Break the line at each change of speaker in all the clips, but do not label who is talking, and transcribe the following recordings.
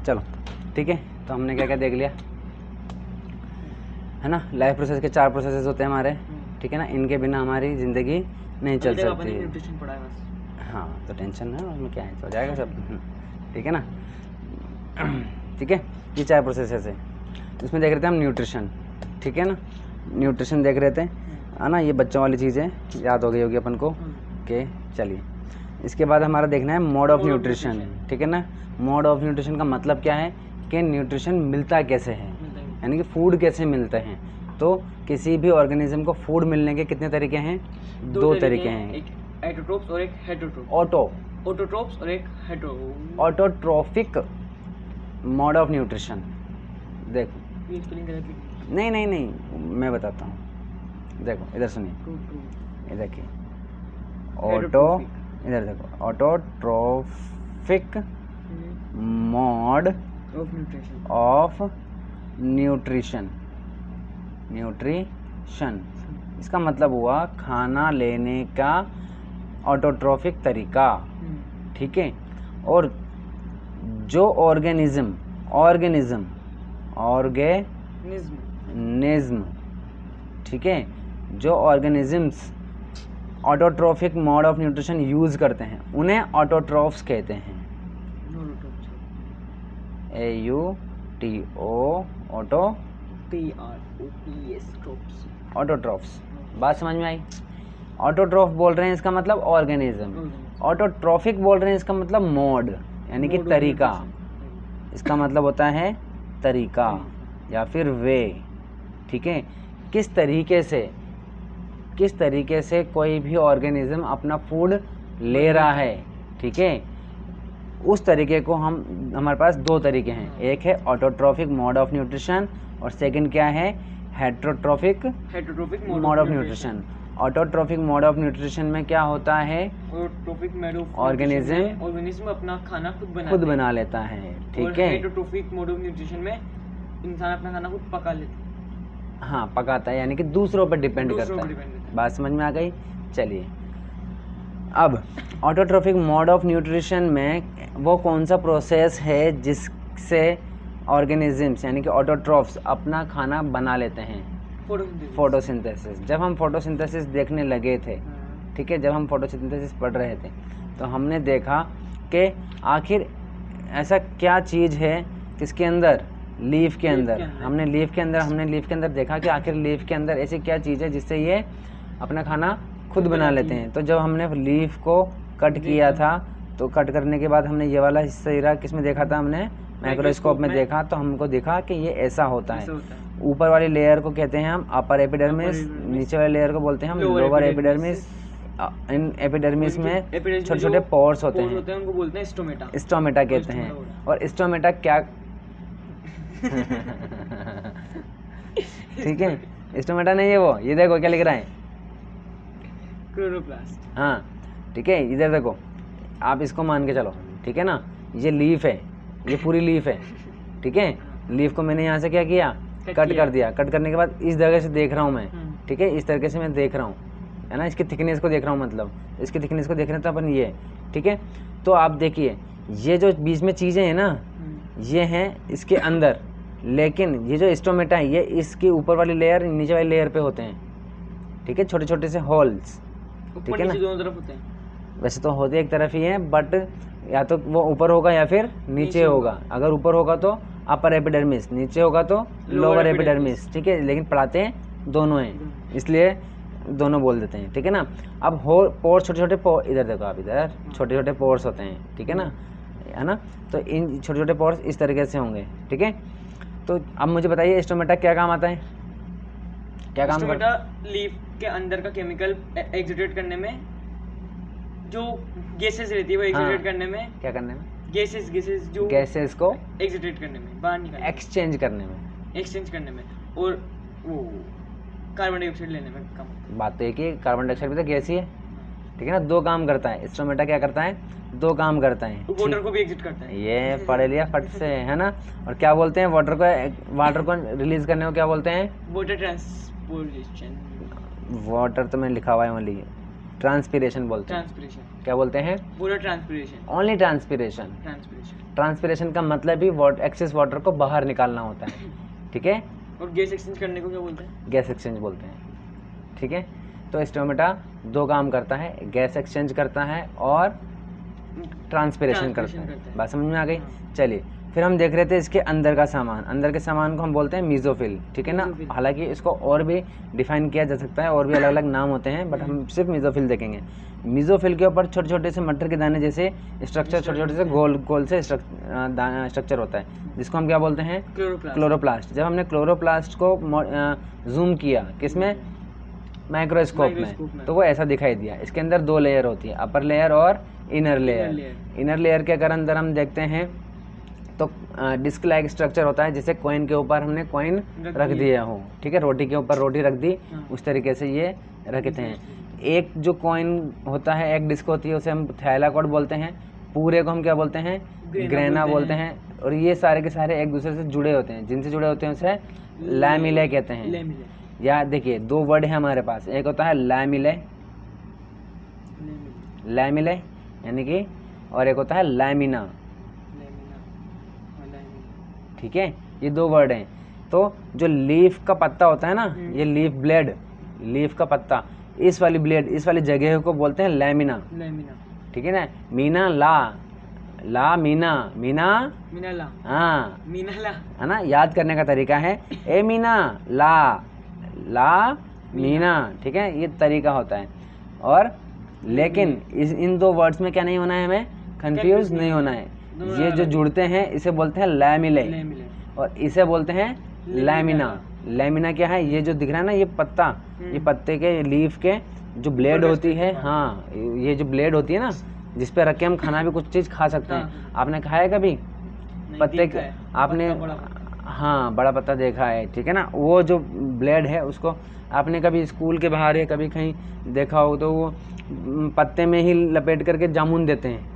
चलो ठीक है, तो हमने क्या क्या देख लिया है ना। लाइफ प्रोसेस के 4 प्रोसेसेस होते हैं हमारे, ठीक है ना। इनके बिना हमारी ज़िंदगी नहीं चल सकती है।
न्यूट्रिशन पढ़ा है बस।
हाँ तो टेंशन है उसमें, क्या है, हो जाएगा सब, ठीक है ना। ठीक है, ये 4 प्रोसेसेस है। इसमें देख रहे थे हम न्यूट्रिशन, ठीक है ना। न्यूट्रिशन देख रहे थे, है ना। ये बच्चों वाली चीज़ें याद हो गई होगी अपन को कि चलिए। इसके बाद हमारा देखना है मोड ऑफ न्यूट्रिशन, ठीक है ना। मोड ऑफ न्यूट्रिशन का मतलब क्या है कि न्यूट्रिशन मिलता कैसे है, यानी कि फूड कैसे मिलते हैं। तो किसी भी ऑर्गेनिज्म को फूड मिलने के कितने तरीके हैं? 2 तरीके हैं,
एक ऑटोट्रोप्स और एक हेटरोट्रोप्स। ऑटोट्रोप्स और एक
ऑटोट्रोफिक मोड ऑफ न्यूट्रिशन। देखो नहीं मैं बताता हूँ, देखो इधर सुनिए, ये देखिए इधर देखो, ऑटोट्रोफिक मोड ऑफ न्यूट्रिशन। इसका मतलब हुआ खाना लेने का ऑटोट्रोफिक तरीका, ठीक है। और जो ऑर्गेनिज्म ठीक है, जो organisms autotrophic mode of nutrition use करते हैं उन्हें ऑटोट्रोफ्स कहते हैं। ऑटोट्रोफ्स। बात समझ में आई? ऑटोट्रोफ बोल रहे हैं इसका मतलब ऑर्गेनिज्म, ऑटोट्रोफिक बोल रहे हैं इसका मतलब मोड, यानी कि तरीका। इसका मतलब होता है तरीका या फिर वे, ठीक है। किस तरीके से कोई भी ऑर्गेनिज्म अपना फूड ले रहा है, ठीक है। उस तरीके को हमारे पास 2 तरीके हैं, एक है ऑटोट्रोफिक मोड ऑफ न्यूट्रिशन और सेकंड क्या है? Heterotrophic mode of nutrition. Autotrophic mode of nutrition में क्या होता है? ऑर्गेनिज्म
अपना खाना
खुद बना लेता है, ठीक है।
हेटरोट्रोफिक मोड ऑफ न्यूट्रिशन में इंसान अपना खाना खुद पका लेता है।
हाँ, पकाता है, यानी कि दूसरों पर डिपेंड करता है। बात समझ में आ गई? चलिए, अब ऑटोट्रोफिक मोड ऑफ न्यूट्रिशन में वो कौन सा प्रोसेस है जिससे ऑर्गेनिजम्स यानी कि ऑटोट्रोफ्स अपना खाना बना लेते हैं? फोटोसिंथेसिस। जब हम फोटोसिंथेसिस देखने लगे थे, ठीक है, जब हम फोटोसिंथेसिस पढ़ रहे थे तो हमने देखा कि आखिर ऐसा क्या चीज़ है किसके अंदर? लीफ के अंदर। हमने लीफ के अंदर देखा कि आखिर लीफ के अंदर ऐसी क्या चीज़ है जिससे ये अपना खाना खुद बना लेते हैं। तो जब हमने लीफ को कट किया था तो कट करने के बाद हमने ये वाला हिस्सा किस में देखा था? हमने माइक्रोस्कोप में देखा, तो हमको देखा कि ये ऐसा होता है। ऊपर वाली लेयर को कहते हैं हम अपर एपिडर्मिस, नीचे वाले लेयर को बोलते हैं हम लोअर एपिडर्मिस। इन एपिडर्मिस में छोटे छोटे पोर्स होते हैं,
उनको बोलते हैं स्टोमेटा।
स्टोमेटा कहते हैं। और स्टोमेटा क्या ठीक है, स्टोमेटा नहीं है वो, ये देखो क्या लिख रहा है,
क्लोरोप्लास्ट।
हाँ ठीक है, इधर देखो, आप इसको मान के चलो, ठीक है ना। ये लीफ है, ये पूरी लीफ है, ठीक है। लीफ को मैंने यहाँ से क्या किया? कट कर दिया। कट करने के बाद इस जगह से देख रहा हूँ मैं, ठीक है, इस तरीके से मैं देख रहा हूँ, है ना। इसकी थिकनेस को देख रहा हूँ, मतलब इसकी थिकनेस को देख रहे हैं तो अपन ये, ठीक है। तो आप देखिए, ये जो बीच में चीज़ें हैं ना, ये हैं इसके अंदर, लेकिन ये जो स्टोमेटा है ये इसके ऊपर वाली लेयर नीचे वाली लेयर पे होते हैं, ठीक है, छोटे छोटे से होल्स, ठीक है ना।
दोनों तरफ होते हैं,
वैसे तो होते एक तरफ ही हैं, बट या तो वो ऊपर होगा या फिर नीचे होगा। अगर ऊपर होगा तो अपर एपिडर्मिस, नीचे होगा तो लोअर एपिडर्मिस, ठीक है। लेकिन पढ़ाते हैं दोनों हैं, इसलिए दोनों बोल देते हैं, ठीक है ना। अब पोर्स, छोटे छोटे पोर्स, इधर देखो आप, इधर छोटे छोटे पोर्स होते हैं, ठीक है ना, है ना। तो इन छोटे छोटे पोर्स इस तरीके से होंगे, ठीक है। तो अब मुझे बताइए स्टोमेटा क्या काम आता है? क्या काम करता है?
लीफ के अंदर का केमिकल एक्सुडेट करने में, जो गैसेस रहती है वो एक्सुडेट करने में,
क्या करने में?
गैसेस जो
गैसेस को
एक्सुडेट करने में, बाहर निकालने,
एक्सचेंज करने में,
और वो कार्बन डाइऑक्साइड लेने में काम।
बात तो एक ही, कार्बन डाइऑक्साइड भी तो गैस ही है, ठीक है ना। 2 काम करता है स्टोमेटा, क्या करता है? 2 काम करता है।
वाटर को भी एग्जिट करता है,
ये पढ़ लिया फट से, है ना। और क्या बोलते हैं वाटर को रिलीज करने को क्या बोलते हैं?
Water transportation.
वाटर तो मैंने लिखा हुआ है, ओनली ट्रांसपीरेशन बोलते हैं।
ट्रांसपिरेशन,
क्या बोलते हैं?
पूरा transpiration,
only transpiration.
Transpiration.
Transpiration का मतलब ही एक्सेस वाटर को बाहर निकालना होता है, ठीक है।
और गैस एक्सचेंज करने को क्या बोलते हैं?
गैस एक्सचेंज बोलते हैं, ठीक है। तो स्टोमेटा दो काम करता है, गैस एक्सचेंज करता है और ट्रांसपीरेशन करता है। बात समझ में आ गई? चलिए फिर हम देख रहे थे इसके अंदर का सामान। अंदर के सामान को हम बोलते हैं मीजोफिल, ठीक है ना।
मीजोफिल।
हालांकि इसको और भी डिफाइन किया जा सकता है, और भी अलग अलग नाम होते हैं, बट हम सिर्फ मीजोफिल देखेंगे। मीजोफिल के ऊपर छोटे छोटे से मटर के दाने जैसे स्ट्रक्चर, छोटे छोटे से गोल गोल से स्ट्रक्चर होता है, जिसको हम क्या बोलते हैं?
क्लोरोप्लास्ट।
क्लोरोप्लास्ट। जब हमने क्लोरोप्लास्ट को जूम किया किसमें? माइक्रोस्कोप में, तो वो ऐसा दिखाई दिया। इसके अंदर दो लेयर होती है, अपर लेयर और इनर लेयर। इनर लेयर के अगर अंदर हम देखते हैं तो डिस्क लाइक स्ट्रक्चर होता है, जैसे कॉइन के ऊपर हमने कॉइन रख दिया हो, ठीक है। रोटी के ऊपर रोटी रख दी, उस तरीके से ये रखते हैं। एक जो कॉइन होता है, एक डिस्क होती है, उसे हम थाइलाकॉइड बोलते हैं। पूरे को हम क्या बोलते हैं? ग्रेना बोलते हैं। और ये सारे के सारे एक दूसरे से जुड़े होते हैं, जिनसे जुड़े होते हैं उसे लैमिले कहते हैं। या देखिए दो वर्ड है हमारे पास, एक होता है लैमिले, लैमिले यानी कि, और एक होता है लैमिना, ठीक है। ये दो वर्ड हैं। तो जो लीफ का पत्ता होता है ना, ये लीफ ब्लेड, लीफ का पत्ता, इस वाली ब्लेड, इस वाली जगह को बोलते हैं लैमिना, ठीक है ना। मीना ला, ला मीना, मीना
मीना ला,
हाँ
मीना ला,
है ना। याद करने का तरीका है ए मीना ला, ला मीना, ठीक है। ये तरीका होता है। और लेकिन इन दो वर्ड्स में क्या नहीं होना है, हमें कंफ्यूज नहीं होना है। ये जो जुड़ते हैं इसे बोलते हैं लैमिले, और इसे बोलते हैं लैमिना। लैमिना क्या है? ये जो दिख रहा है ना, ये पत्ता, ये पत्ते के लीफ के जो ब्लेड होती है, हाँ ये जो ब्लेड होती है ना, जिस पे रख के हम खाना भी कुछ चीज़ खा सकते हैं। आपने खाया है कभी पत्ते के? आपने हाँ बड़ा पत्ता देखा है, ठीक है ना। वो जो ब्लेड है उसको आपने कभी स्कूल के बाहर या कभी कहीं देखा हो, तो वो पत्ते में ही लपेट करके जामुन देते हैं।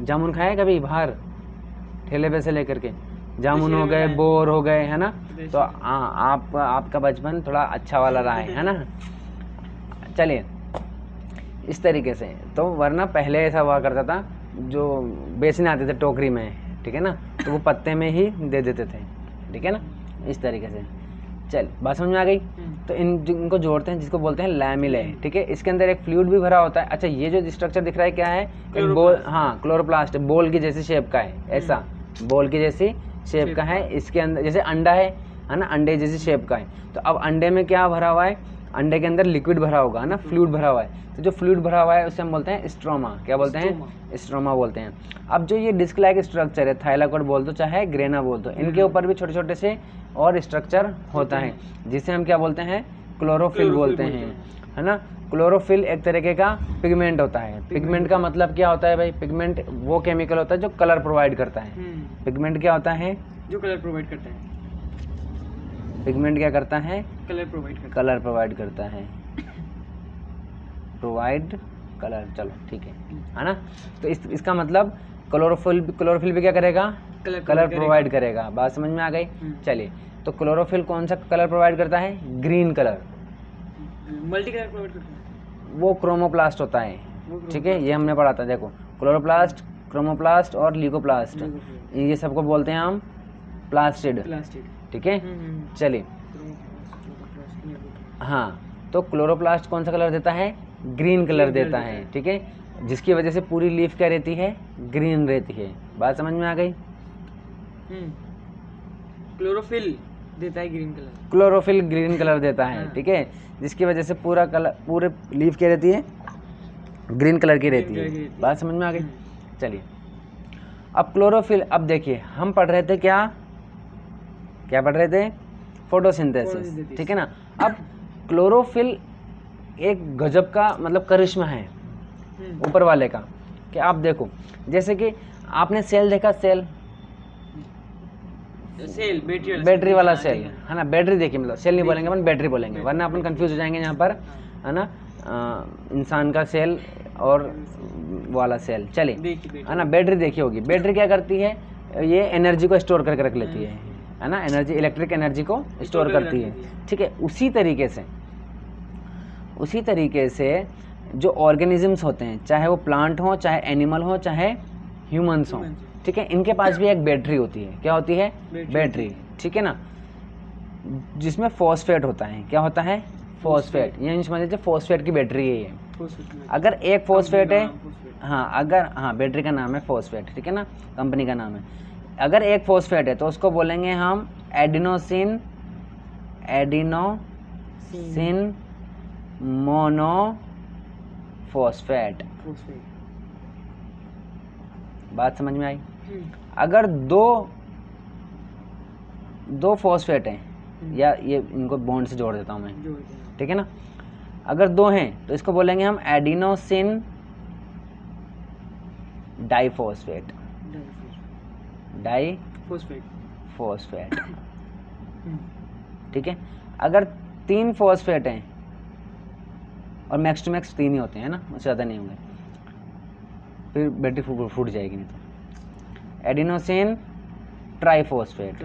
जामुन खाए कभी बाहर ठेले पे से लेकर के? जामुन हो गए, बोर हो गए, है ना। तो आपका बचपन थोड़ा अच्छा वाला रहा है ना। चलिए इस तरीके से। तो वरना पहले ऐसा हुआ करता था, जो बेचने आते थे टोकरी में, ठीक है ना, तो वो पत्ते में ही दे देते थे, ठीक है ना, इस तरीके से। चल बात समझ में आ गई? तो इनको जोड़ते हैं, जिसको बोलते हैं लैमिले, ठीक है। इसके अंदर एक फ्लूइड भी भरा होता है। अच्छा, ये जो स्ट्रक्चर दिख रहा है क्या है? एक बोल, हाँ क्लोरोप्लास्ट, बोल की जैसी शेप का है, ऐसा बोल की जैसी शेप का है। इसके अंदर जैसे अंडा है ना, अंडे जैसी शेप का है। तो अब अंडे में क्या भरा हुआ है? अंडे के अंदर लिक्विड भरा होगा, है ना, फ्लूइड भरा हुआ है। तो जो फ्लूइड भरा हुआ है उसे हम बोलते हैं स्ट्रोमा। क्या बोलते हैं? स्ट्रोमा बोलते हैं। अब जो ये डिस्क लाइक स्ट्रक्चर है, थाइलाकॉइड बोल दो चाहे ग्रेना बोल दो, इनके ऊपर भी छोटे छोटे से और स्ट्रक्चर होता है, जिसे हम क्या बोलते हैं? क्लोरोफिल बोलते हैं, है ना। क्लोरोफिल एक तरीके का पिगमेंट होता है। पिगमेंट का मतलब क्या होता है भाई? पिगमेंट वो केमिकल होता है जो कलर प्रोवाइड करता है। पिगमेंट क्या होता है?
जो कलर प्रोवाइड करता है।
पिगमेंट क्या करता है?
कलर प्रोवाइड करता है।
कलर प्रोवाइड करता है, प्रोवाइड कलर, चलो ठीक है ना। तो इसका मतलब क्लोरोफिल भी क्या करेगा? कलर प्रोवाइड करेगा। बात समझ में आ गई? चलिए, तो क्लोरोफिल कौन सा कलर प्रोवाइड करता है? Green colour.
Multi colour provide करता है,
वो क्रोमोप्लास्ट होता है, ठीक है। ये हमने पढ़ा था, देखो क्लोरोप्लास्ट, क्रोमोप्लास्ट और ल्यूकोप्लास्ट, ये सबको बोलते हैं हम प्लास्टिड, ठीक है। चलिए, हाँ, तो क्लोरोप्लास्ट कौन सा कलर देता है? ग्रीन कलर देता है, ठीक है, जिसकी वजह से पूरी लीफ क्या रहती है? ग्रीन रहती है। बात समझ में आ गई?
क्लोरोफिल देता है green colour,
chlorophyll green colour देता है, ठीक है, जिसकी वजह से पूरा कलर, पूरे लीफ क्या रहती है? ग्रीन कलर की रहती है। बात समझ में आ गई? चलिए, अब क्लोरोफिल, अब देखिए हम पढ़ रहे थे क्या पढ़ रहे थे? फोटोसिंथेसिस, ठीक है ना। अब क्लोरोफिल एक गजब का मतलब करिश्मा है ऊपर वाले का, कि आप देखो, जैसे कि आपने सेल देखा, सेल बैटरी वाला सेल, है ना। बैटरी देखिए, मतलब सेल नहीं बोलेंगे अपन, बैटरी बोलेंगे, वरना अपन कंफ्यूज हो जाएंगे यहाँ पर, है ना। इंसान का सेल और वाला सेल, चलिए, है ना। बैटरी देखी होगी। बैटरी क्या करती है? ये एनर्जी को स्टोर करके रख लेती है ना, एनर्जी, इलेक्ट्रिक एनर्जी को स्टोर करती है, ठीक है। उसी तरीके से उसी तरीके से जो ऑर्गेनिजम्स होते हैं, चाहे वो प्लांट हो, चाहे एनिमल हो, चाहे ह्यूमंस हो, ठीक है, इनके पास भी एक बैटरी होती है। क्या होती है? बैटरी, ठीक है ना, जिसमें फॉस्फेट होता है। क्या होता है? फॉस्फेट। ये समझ लीजिए फॉस्फेट की बैटरी है ये। अगर एक फॉस्फेट है, हाँ बैटरी का नाम है फॉस्फेट, ठीक है ना, कंपनी का नाम है। अगर एक फॉस्फेट है तो उसको बोलेंगे हम एडिनोसिन मोनोफॉस्फेट। बात समझ में आई? अगर दो फॉस्फेट हैं, या ये इनको बॉन्ड से जोड़ देता हूँ मैं, ठीक है ना, अगर दो हैं तो इसको बोलेंगे हम एडिनोसिन डाइफॉस्फेट। ठीक है। अगर 3 फॉस्फेट हैं, और मैक्स टू मैक्स 3 ही होते हैं ना, उससे ज़्यादा नहीं होंगे, फिर बैटरी फूट जाएगी नहीं तो। Adenosine triphosphate.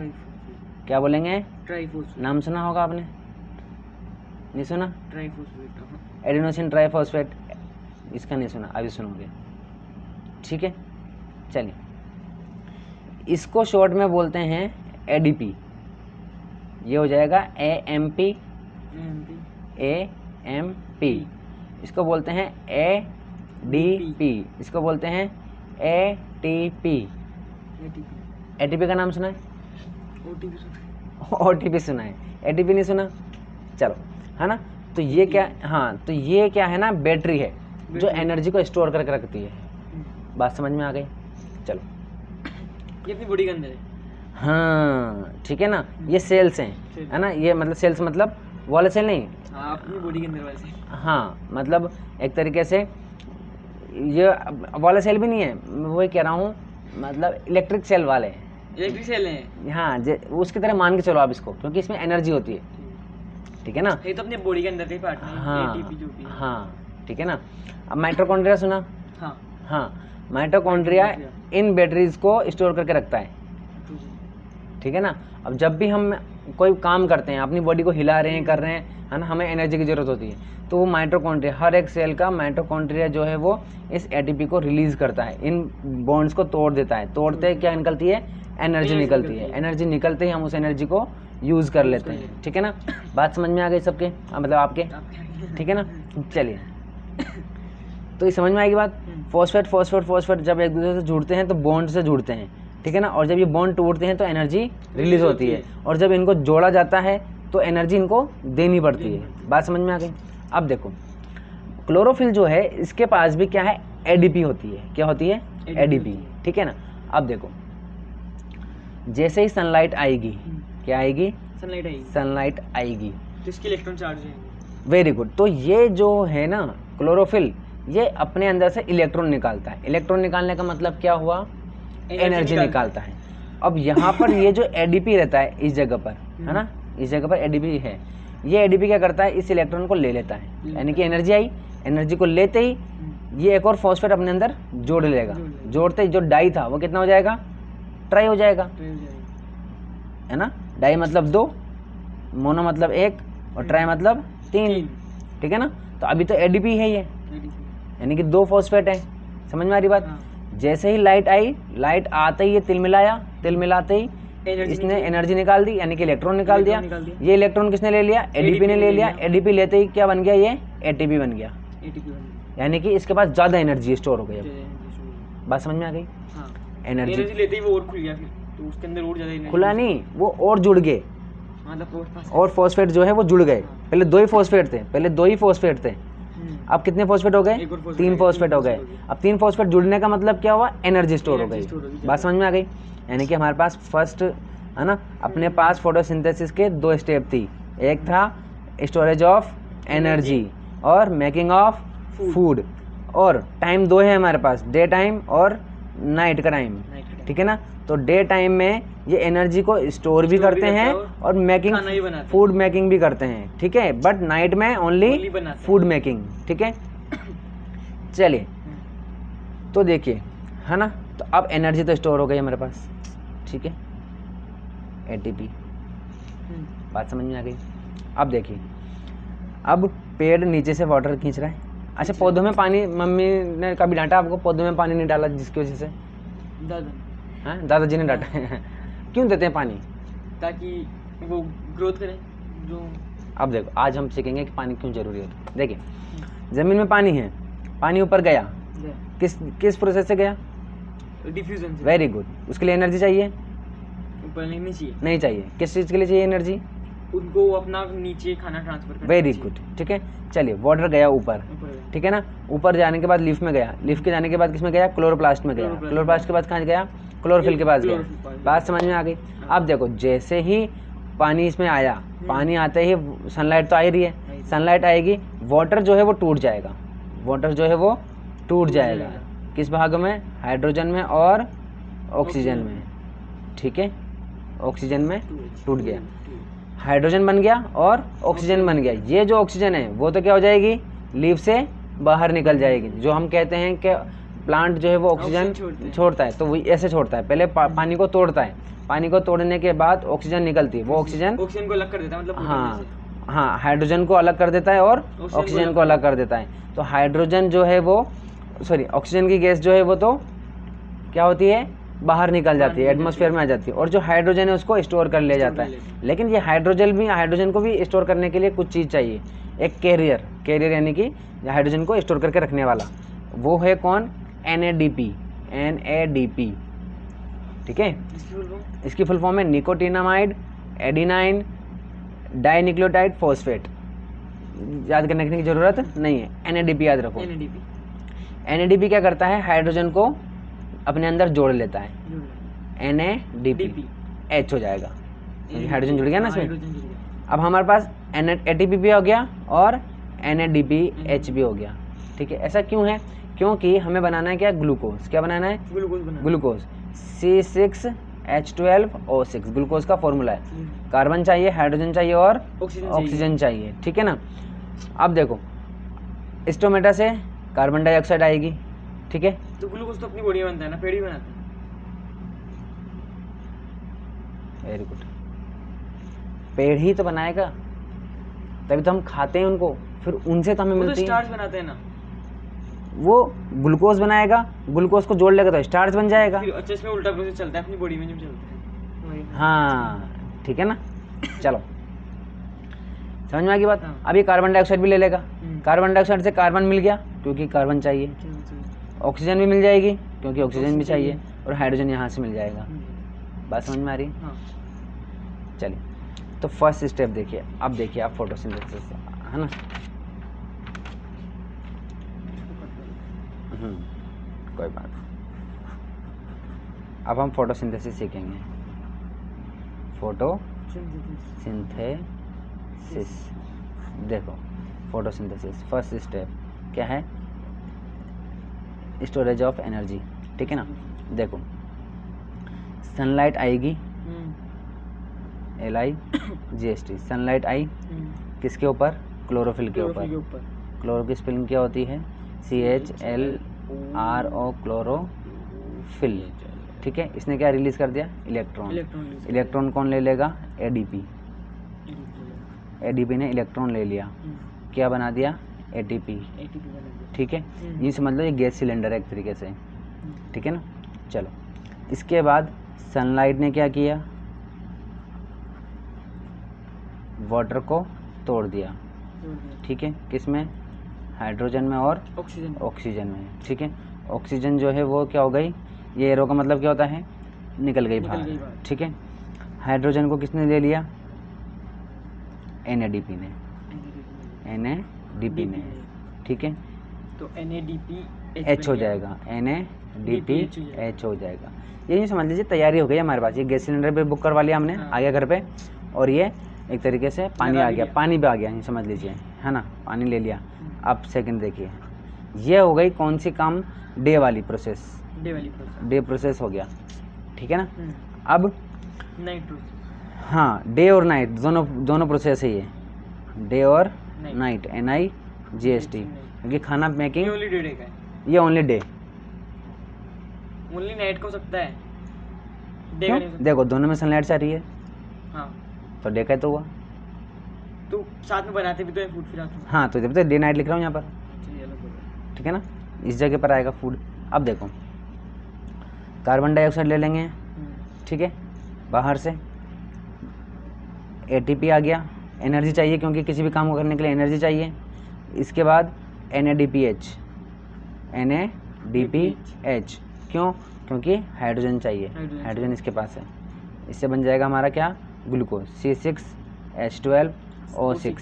क्या बोलेंगे? ट्राइफॉस्फेट। नाम सुना होगा आपने? नहीं सुना? ट्राइफॉस्फेट, एडिनोसिन ट्राइफॉस्फेट, इसका नहीं सुना, अभी सुनोगे, ठीक है। चलिए, इसको शॉर्ट में बोलते हैं एडीपी। ये हो जाएगा AMP। इसको बोलते हैं ADP। इसको बोलते हैं ATP। ATP का नाम सुना है? OTP सुना है, ATP नहीं सुना? चलो, है ना। तो ये क्या, हाँ, तो ये क्या है ना, बैटरी है जो एनर्जी को स्टोर करके रखती है। बात समझ में आ गई? चलो,
ये अपनी बॉडी के अंदर है।
हाँ, ठीक है ना। ये सेल्स हैं, है ना, ये मतलब सेल्स मतलब वाले सेल नहीं,
अपनी बॉडी के अंदर वाले सेल।
हाँ, मतलब एक तरीके से ये वाला सेल भी नहीं है, मैं वही कह रहा हूँ, मतलब इलेक्ट्रिक सेल वाले,
इलेक्ट्रिक सेल हैं।
हाँ, उसकी तरह मान के चलो आप इसको, क्योंकि इसमें एनर्जी होती है, ठीक है ना।
ये तो अपने बॉडी के अंदर का ही पार्ट है।
हाँ,
ATP जो भी है।
हाँ, ठीक है ना। अब माइटोकॉन्ड्रिया सुना?
हाँ,
माइटोकॉन्ड्रिया इन बैटरीज को स्टोर करके रखता है, ठीक है ना। अब जब भी हम कोई काम करते हैं, अपनी बॉडी को हिला रहे हैं, कर रहे हैं, है ना, हमें एनर्जी की ज़रूरत होती है, तो वो माइटोकॉन्ड्रिया, हर एक सेल का माइटोकॉन्ड्रिया जो है वो इस ATP को रिलीज़ करता है, इन बॉन्ड्स को तोड़ देता है। तोड़ते क्या निकलती है? एनर्जी निकलती है। एनर्जी निकलते ही हम उस एनर्जी को यूज़ कर लेते हैं, ठीक है ना। बात समझ में आ गई सबके? मतलब आपके, ठीक है ना। चलिए, तो ये समझ में आएगी बात। फॉस्फेट जब एक दूसरे से जुड़ते हैं तो बॉन्ड से जुड़ते हैं, ठीक है ना, और जब ये बॉन्ड टूटते हैं तो एनर्जी रिलीज होती है, और जब इनको जोड़ा जाता है तो एनर्जी इनको देनी पड़ती है। बात समझ में आ गई? अब देखो, क्लोरोफिल जो है इसके पास भी क्या है? ADP होती है। क्या होती है? ADP, ठीक है ना। अब देखो, जैसे ही सनलाइट आएगी, क्या आएगी? सनलाइट आएगी
तो इसके इलेक्ट्रॉन चार्ज है।
Very good. तो ये जो है ना क्लोरोफिल, ये अपने अंदर से इलेक्ट्रॉन निकालता है। इलेक्ट्रॉन निकालने का मतलब क्या हुआ? एनर्जी निकालता है। अब यहाँ पर ये जो ADP रहता है इस जगह पर, है ना, इस जगह पर ADP है। ये ADP क्या करता है? इस इलेक्ट्रॉन को ले लेता है, यानी कि एनर्जी आई, एनर्जी को लेते ही ये एक और फॉस्फेट अपने अंदर जोड़ लेगा। जोड़ते ही जो डाई था वो कितना हो जाएगा? ट्राई हो जाएगा, है ना। डाई मतलब 2, मोनो मतलब 1, और ट्राई मतलब 3, ठीक है ना। तो अभी तो ADP है ये, यानी कि 2 फॉस्फेट है। समझ में आ रही बात? जैसे ही लाइट आई, लाइट आते ही ये तिल मिलाते ही इसने एनर्जी निकाल दी, यानी कि इलेक्ट्रॉन निकाल दिया। ये इलेक्ट्रॉन किसने ले लिया? ADP ने ले लिया। ADP लेते ही क्या बन गया? ये ATP बन गया, यानी कि इसके पास ज़्यादा एनर्जी स्टोर हो गई। अब बात समझ में आ गई? एनर्जी
लेते ही वो और खुल गया, फिर तो उसके अंदर और ज़्यादा एनर्जी।
खुला नहीं, वो और जुड़ गए, और फॉस्फेट जो है वो जुड़ गए। पहले 2 ही फॉस्फेट थे, अब कितने फॉस्फेट हो गए? 3 फॉस्फेट हो गए। अब 3 फॉस्फेट जुड़ने का मतलब क्या हुआ? एनर्जी स्टोर हो गई। बात समझ में आ गई? यानी कि हमारे पास फर्स्ट, है ना, अपने पास फोटोसिंथेसिस के 2 स्टेप थी। एक था स्टोरेज ऑफ एनर्जी और मेकिंग ऑफ फूड, और टाइम 2 है हमारे पास, डे टाइम और नाइट का टाइम, ठीक है ना। तो डे टाइम में ये एनर्जी को स्टोर भी करते हैं और मेकिंग, फूड मेकिंग भी करते हैं, ठीक है। बट नाइट में ओनली फूड मेकिंग, ठीक है। चलिए, तो देखिए, है ना, तो अब एनर्जी तो स्टोर हो गई हमारे पास, ठीक है, ATP। बात समझ में आ गई? अब देखिए, अब पेड़ नीचे से वाटर खींच रहा है। अच्छा, पौधों में पानी, मम्मी ने कभी डांटा आपको पौधों में पानी नहीं डाला जिसकी वजह से?
दादा,
हाँ, दादाजी ने डांटा है। क्यों देते हैं पानी?
ताकि वो ग्रोथ करे जो।
अब देखो, आज हम सीखेंगे कि पानी क्यों जरूरी होता है। देखिए, ज़मीन में पानी है, पानी ऊपर गया, किस प्रोसेस से गया?
डिफ्यूजन से।
Very good. उसके लिए एनर्जी चाहिए?
ऊपर नहीं चाहिए।
नहीं चाहिए। किस चीज़ के लिए चाहिए एनर्जी?
उनको अपना नीचे खाना ट्रांसफर करना।
वेरी गुड, ठीक है। चलिए, वाटर गया ऊपर,
ऊपर
ठीक है ना। ऊपर जाने के बाद लीफ में गया, लीफ के जाने के बाद किस में गया? क्लोरोप्लास्ट में गया, क्लोरोप्लास्ट के बाद कहाँ गया? क्लोरोफिल के पास गया। बात समझ में आ गई? अब देखो, जैसे ही पानी इसमें आया, पानी आते ही सनलाइट तो आ ही रही है, सनलाइट आएगी, वाटर जो है वो टूट जाएगा, वाटर जो है वो टूट जाएगा। किस भाग में? हाइड्रोजन में और ऑक्सीजन में, ठीक है। ऑक्सीजन में टूट गया, हाइड्रोजन बन गया और ऑक्सीजन बन गया। ये जो ऑक्सीजन है वो तो क्या हो जाएगी? लीफ से बाहर निकल जाएगी। जो हम कहते हैं कि प्लांट जो है वो ऑक्सीजन छोड़ता है, तो वो ऐसे छोड़ता है। पहले पानी को तोड़ता है, पानी को तोड़ने के बाद ऑक्सीजन निकलती है, वो ऑक्सीजन
को अलग कर देता है, मतलब
हाँ, हाइड्रोजन को अलग कर देता है और ऑक्सीजन को अलग कर देता है। तो हाइड्रोजन जो है वो, सॉरी, ऑक्सीजन की गैस जो है वो तो क्या होती है? बाहर निकल जाती है, एटमॉस्फेयर में आ जाती है, और जो हाइड्रोजन है उसको स्टोर कर ले जाता है। लेकिन ये हाइड्रोजन को भी स्टोर करने के लिए कुछ चीज़ चाहिए, एक कैरियर यानी कि हाइड्रोजन को स्टोर करके रखने वाला। वो है कौन? NADP, ठीक है। इसकी फुल फॉर्म है निकोटिनामाइड एडिनाइन डाइन्यूक्लियोटाइड फॉस्फेट। याद करने की जरूरत नहीं है, NADP याद रखो। NADP क्या करता है? हाइड्रोजन को अपने अंदर जोड़ लेता है, NADP H हो जाएगा, हाइड्रोजन जुड़ गया ना इसमें। अब हमारे पास ATP भी हो गया और NADP H भी हो गया, ठीक है। ऐसा क्यों है? क्योंकि हमें बनाना है क्या? ग्लूकोज। क्या बनाना है? ग्लूकोज। C6H12O6 ग्लूकोज का फॉर्मूला है। कार्बन चाहिए, हाइड्रोजन चाहिए और ऑक्सीजन चाहिए, ठीक है ना। अब देखो, स्टोमेटा से कार्बन डाइऑक्साइड आएगी, ठीक है।
तो ग्लूकोज तो अपनी बॉडी में बनता है ना, पेड़ ही बनाता है।
वेरी गुड, पेड़ ही तो बनाएगा, तभी तो हम खाते हैं उनको, फिर उनसे तो हमें मिलती है।
वो तो स्टार्च बनाते हैं ना।
वो ग्लूकोज बनाएगा, ग्लूकोज को जोड़ लेगा तो स्टार्च बन जाएगा।
अच्छा, इसमें उल्टा प्रोसेस चलता है अपनी बॉडी में जो चलता है।
हाँ, ठीक है ना। चलो, समझ में आ गई बात। अब ये कार्बन डाइऑक्साइड भी ले लेगा, कार्बन डाइऑक्साइड से कार्बन मिल गया क्योंकि कार्बन चाहिए, ऑक्सीजन भी मिल जाएगी क्योंकि ऑक्सीजन भी चाहिए, और हाइड्रोजन यहाँ से मिल जाएगा। बात समझ में आ रही है? चलिए, तो फर्स्ट स्टेप देखिए। अब देखिए आप फोटोसिंथेसिस, है ना। कोई बात नहीं। अब हम फोटोसिंथेसिस सीखेंगे। फोटोसिंथेसिस, देखो, फोटोसिंथेसिस फर्स्ट स्टेप क्या है? स्टोरेज ऑफ एनर्जी, ठीक है ना। देखो, सनलाइट आएगी, LIGHT, सनलाइट आई किसके ऊपर? क्लोरोफिल के ऊपर। क्लोरोफिल क्या होती है? CHLRO, क्लोरोफिल, ठीक है। इसने क्या रिलीज कर दिया? इलेक्ट्रॉन। इलेक्ट्रॉन कौन ले लेगा? ADP ने इलेक्ट्रॉन ले लिया, क्या बना दिया? ATP, ठीक है। ये समझ लो, ये गैस सिलेंडर है एक तरीके से, ठीक है ना। चलो, इसके बाद सनलाइट ने क्या किया? वाटर को तोड़ दिया, ठीक है। किस में? हाइड्रोजन में और ऑक्सीजन में, ठीक है। ऑक्सीजन जो है वो क्या हो गई? ये एरो का मतलब क्या होता है? निकल गई बाहर, ठीक है। हाइड्रोजन को किसने ले लिया? NADP ने, ठीक है।
तो NADP
H हो जाएगा, NADP H हो जाएगा। ये समझ लीजिए तैयारी हो गई हमारे पास। ये गैस सिलेंडर पे बुक करवा लिया हमने, आ गया घर पे, और ये एक तरीके से पानी आ गया, पानी भी आ गया, ये समझ लीजिए, है ना। पानी ले लिया। अब सेकंड देखिए, ये हो गई कौन सी काम? डे वाली प्रोसेस, डे प्रोसेस हो गया, ठीक है ना। अब
नाइट प्रोसेस,
हाँ, डे और नाइट दोनों प्रोसेस है ये, डे और नाइट, NIGHT, क्योंकि खाना मेकिंग
ये ओनली डे का है,
ये ओनली डे,
ओनली नाइट का हो सकता है, डे का नहीं हो सकता।
देखो दोनों में सनलाइट आ रही है,
हाँ,
तो डे का तो हुआ,
तो साथ में बनाते भी तो है फूड फिर आते हैं।
हाँ, तो जब तक डे नाइट लिख रहा हूँ यहाँ पर,
चलिए अलग हो गया।
ठीक है ना, इस जगह पर आएगा फूड। अब देखो कार्बन डाइऑक्साइड ले लेंगे, ठीक है, बाहर से ATP आ गया, एनर्जी चाहिए क्योंकि किसी भी काम को करने के लिए एनर्जी चाहिए। इसके बाद NADPH, क्यों? क्योंकि हाइड्रोजन चाहिए, हाइड्रोजन इसके पास है। इससे बन जाएगा हमारा क्या, ग्लूकोज, C6H12O6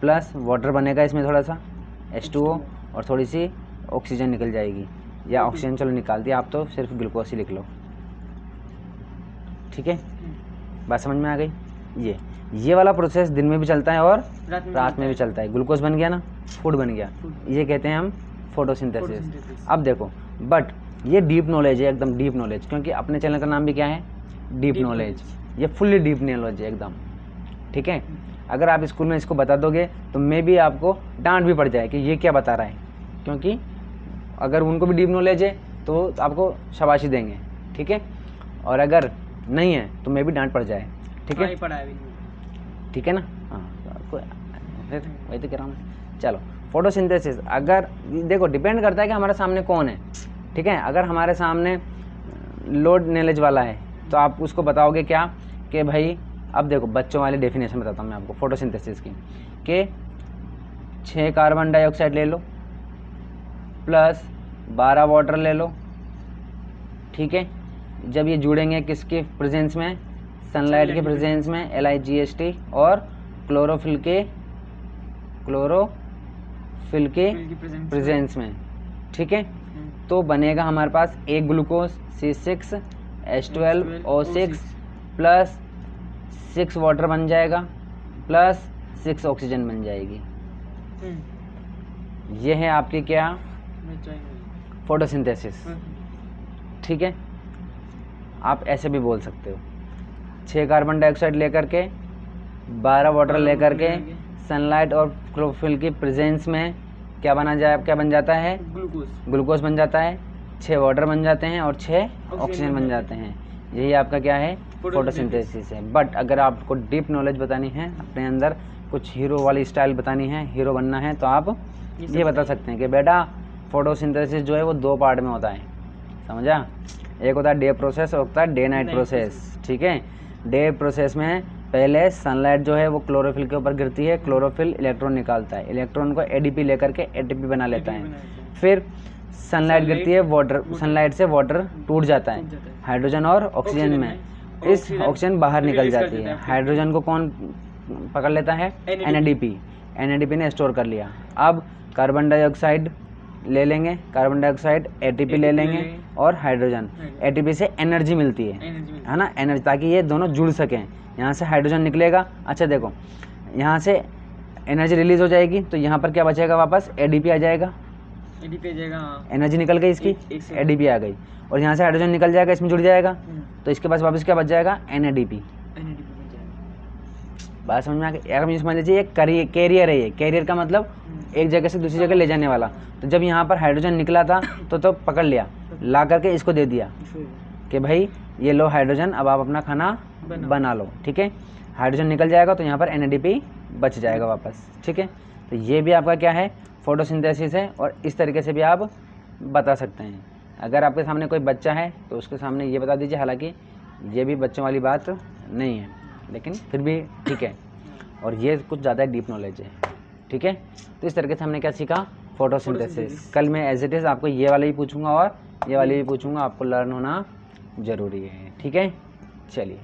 प्लस वाटर बनेगा इसमें थोड़ा सा H2O और थोड़ी सी ऑक्सीजन निकल जाएगी, या ऑक्सीजन चलो निकाल दिया, आप तो सिर्फ ग्लूकोज ही लिख लो, ठीक है। बात समझ में आ गई? ये वाला प्रोसेस दिन में भी चलता है और रात में भी चलता है। ग्लूकोज बन गया ना, फूड बन गया, ये कहते हैं हम फोटोसिंथेसिस। अब देखो, बट ये डीप नॉलेज है, एकदम डीप नॉलेज, क्योंकि अपने चैनल का नाम भी क्या है, डीप नॉलेज। ये फुल्ली डीप नॉलेज है एकदम, ठीक है। अगर आप स्कूल में इसको बता दोगे तो मे भी आपको डांट भी पड़ जाए कि ये क्या बता रहा है, क्योंकि अगर उनको भी डीप नॉलेज है तो आपको शाबाशी देंगे, ठीक है, और अगर नहीं है तो मे भी डांट पड़ जाए, ठीक है, ठीक है ना। हाँ, वही तो कह रहा हूँ। चलो, फोटोसिंथेसिस, अगर देखो डिपेंड करता है कि हमारे सामने कौन है, ठीक है। अगर हमारे सामने लोड नॉलेज वाला है तो आप उसको बताओगे क्या कि भाई, अब देखो बच्चों वाली डेफिनेशन बताता हूँ मैं आपको फोटोसिंथेसिस की, कि 6 कार्बन डाइऑक्साइड ले लो प्लस 12 वाटर ले लो, ठीक है। जब ये जुड़ेंगे किसके प्रेजेंस में, सनलाइट के प्रेजेंस में, LIGHT, और क्लोरोफिल के प्रेजेंस में, ठीक है। तो बनेगा हमारे पास एक ग्लूकोज C6H12O6 प्लस 6 वाटर बन जाएगा प्लस 6 ऑक्सीजन बन जाएगी। ये है आपकी क्या, फोटोसिंथेसिस, ठीक है। आप ऐसे भी बोल सकते हो, 6 कार्बन डाइऑक्साइड लेकर के 12 वाटर लेकर के सनलाइट और क्लोरोफिल की प्रेजेंस में क्या बन जाता है, ग्लूकोज बन जाता है, 6 वाटर बन जाते हैं और 6 ऑक्सीजन बन जाते हैं। यही आपका क्या है, फोटोसिंथेसिस है। बट अगर आपको डीप नॉलेज बतानी है, अपने अंदर कुछ हीरो वाली स्टाइल बतानी है, हीरो बनना है, तो आप ये बता सकते हैं कि बेटा फोटोसिंथेसिस जो है वो 2 पार्ट में होता है, समझा। एक होता है डे प्रोसेस और होता है डे नाइट प्रोसेस, ठीक है। डे प्रोसेस में पहले सनलाइट जो है वो क्लोरोफिल के ऊपर गिरती है, क्लोरोफिल इलेक्ट्रॉन निकालता है, इलेक्ट्रॉन को ADP लेकर के ATP बना लेता है। फिर सनलाइट गिरती है, वाटर, सनलाइट से वाटर टूट जाता है हाइड्रोजन और ऑक्सीजन में, इस ऑक्सीजन बाहर निकल जाती है। हाइड्रोजन को कौन पकड़ लेता है, NADP ने स्टोर कर लिया। अब कार्बन डाइऑक्साइड ले लेंगे, कार्बन डाइऑक्साइड ATP ले लेंगे और हाइड्रोजन, ATP से एनर्जी मिलती है ना, एनर्जी, ताकि ये दोनों जुड़ सकें। यहाँ से हाइड्रोजन निकलेगा, अच्छा देखो यहाँ से एनर्जी रिलीज हो जाएगी तो यहाँ पर क्या बचेगा, वापस ADP आ जाएगा, एनर्जी निकल गई इसकी, ADP आ गई, और यहाँ से हाइड्रोजन निकल जाएगा, इसमें जुड़ जाएगा, तो इसके पास वापस क्या बच जाएगा, NADP। बात समझ में आ गई? अगर मुझे समझ लीजिए एक कैरियर है, ये कैरियर का मतलब एक जगह से दूसरी जगह ले जाने वाला। तो जब यहाँ पर हाइड्रोजन निकला था तो पकड़ लिया, ला करके इसको दे दिया कि भाई ये लो हाइड्रोजन, अब आप अपना खाना बना लो, ठीक है। हाइड्रोजन निकल जाएगा तो यहाँ पर NADP बच जाएगा वापस, ठीक है। तो ये भी आपका क्या है, फोटोसिंथेसिस है, और इस तरीके से भी आप बता सकते हैं। अगर आपके सामने कोई बच्चा है तो उसके सामने ये बता दीजिए, हालांकि ये भी बच्चों वाली बात नहीं है, लेकिन फिर भी ठीक है, और ये कुछ ज़्यादा डीप नॉलेज है, ठीक है। तो इस तरीके से हमने क्या सीखा, फोटोसिंथेसिस। कल मैं एज इट इज़ आपको ये वाला ही पूछूंगा और ये वाली भी पूछूंगा, आपको लर्न होना ज़रूरी है, ठीक है। चलिए।